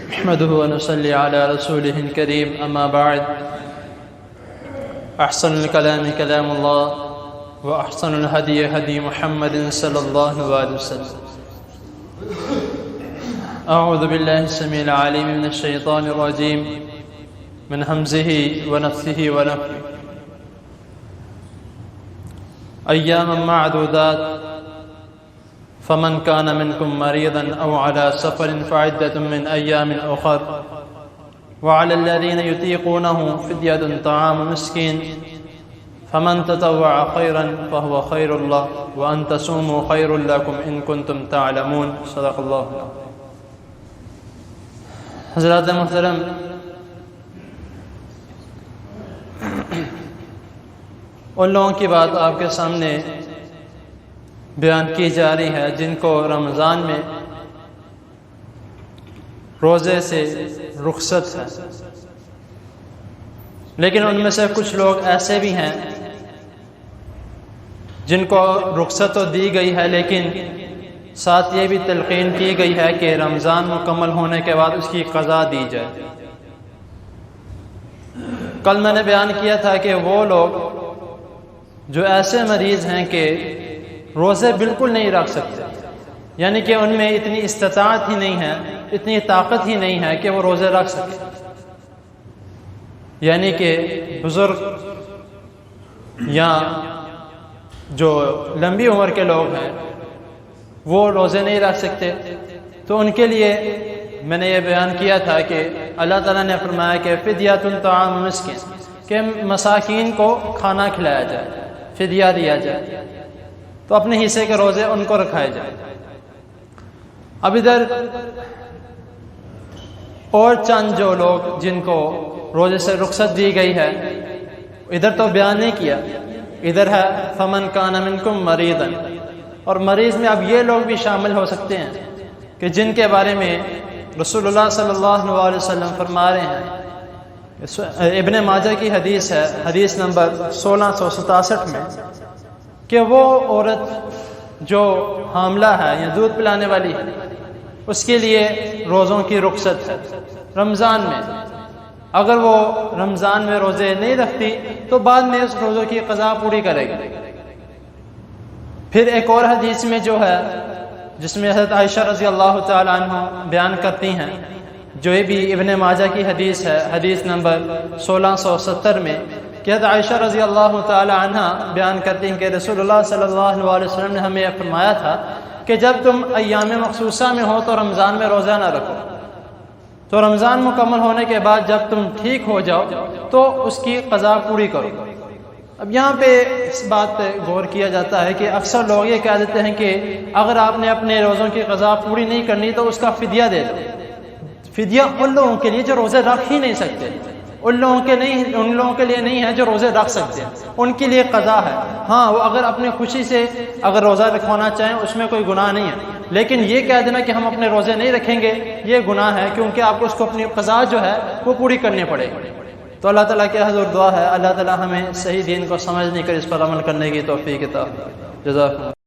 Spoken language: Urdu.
نحمده ونصلي على رسوله الكريم أما بعد أحسن الكلام كلام الله وأحسن الهدي هدي محمد صلى الله عليه وسلم أعوذ بالله السميع العليم من الشيطان الرجيم من همزه ونفثه ونفثه أياما معدودات فمن كان منكم مريضا أو على سفر فعدة من أيام أخر وعلى الذين يطيقونه فدية طعام مسكين فمن تطوع خيرا فهو خير الله وأن تصوموا خير لكم إن كنتم تعلمون صدق الله العظيم. حضرات محترم، ان لوگوں کی بات آپ کے سامنے بیان کی جا رہی ہے جن کو رمضان میں روزے سے رخصت ہے، لیکن ان میں سے کچھ لوگ ایسے بھی ہیں جن کو رخصت تو دی گئی ہے لیکن ساتھ یہ بھی تلقین کی گئی ہے کہ رمضان مکمل ہونے کے بعد اس کی قضا دی جائے۔ کل میں نے بیان کیا تھا کہ وہ لوگ جو ایسے مریض ہیں کہ روزے بالکل نہیں رکھ سکتے، یعنی کہ ان میں اتنی استطاعت ہی نہیں ہے، اتنی طاقت ہی نہیں ہے کہ وہ روزے رکھ سکیں، یعنی کہ بزرگ یا جو لمبی عمر کے لوگ ہیں وہ روزے نہیں رکھ سکتے، تو ان کے لیے میں نے یہ بیان کیا تھا کہ اللہ تعالیٰ نے فرمایا کہ فدیۃ طعام مسکین، کہ مساکین کو کھانا کھلایا جائے، فدیہ دیا جائے، تو اپنے حصے کے روزے ان کو رکھائے جائے۔ اب ادھر اور چند جو لوگ جن کو روزے سے رخصت دی گئی ہے ادھر تو بیان نہیں کیا، ادھر ہے فمن کان منکم مریضا، اور مریض میں اب یہ لوگ بھی شامل ہو سکتے ہیں کہ جن کے بارے میں رسول اللہ صلی اللہ علیہ وسلم فرما رہے ہیں، ابن ماجہ کی حدیث ہے، حدیث نمبر 1667 میں، کہ وہ عورت جو حاملہ ہے یا دودھ پلانے والی ہے اس کے لیے روزوں کی رخصت ہے رمضان میں۔ اگر وہ رمضان میں روزے نہیں رکھتی تو بعد میں اس روزوں کی قضا پوری کرے گی۔ پھر ایک اور حدیث میں جو ہے جس میں حضرت عائشہ رضی اللہ تعالی عنہ بیان کرتی ہیں، جو یہ بھی ابن ماجہ کی حدیث ہے، حدیث نمبر 1670 میں، کہ حضرت عائشہ رضی اللہ تعالی عنہ بیان کرتی ہیں کہ رسول اللہ صلی اللہ علیہ وسلم نے ہمیں فرمایا تھا کہ جب تم ایام مخصوصہ میں ہو تو رمضان میں روزہ نہ رکھو، تو رمضان مکمل ہونے کے بعد جب تم ٹھیک ہو جاؤ تو اس کی قضا پوری کرو۔ اب یہاں پہ اس بات پہ غور کیا جاتا ہے کہ اکثر لوگ یہ کہہ دیتے ہیں کہ اگر آپ نے اپنے روزوں کی قضا پوری نہیں کرنی تو اس کا فدیہ دے دو۔ فدیہ ان لوگوں کے لیے جو روزے رکھ ہی نہیں سکتے، ان لوگوں کے لیے نہیں ہے جو روزے رکھ سکتے ہیں، ان کے لیے قضا ہے۔ ہاں، وہ اگر اپنی خوشی سے اگر روزہ رکھوانا چاہیں اس میں کوئی گناہ نہیں ہے، لیکن یہ کہہ دینا کہ ہم اپنے روزے نہیں رکھیں گے یہ گناہ ہے، کیونکہ آپ کو اس کو اپنی قضا جو ہے وہ پوری کرنی پڑے گی۔ تو اللہ تعالیٰ کے حضور دعا ہے اللہ تعالیٰ ہمیں صحیح دین کو سمجھنے کر اس پر عمل کرنے کی توفیق عطا فرمائے۔ جزاکم اللہ۔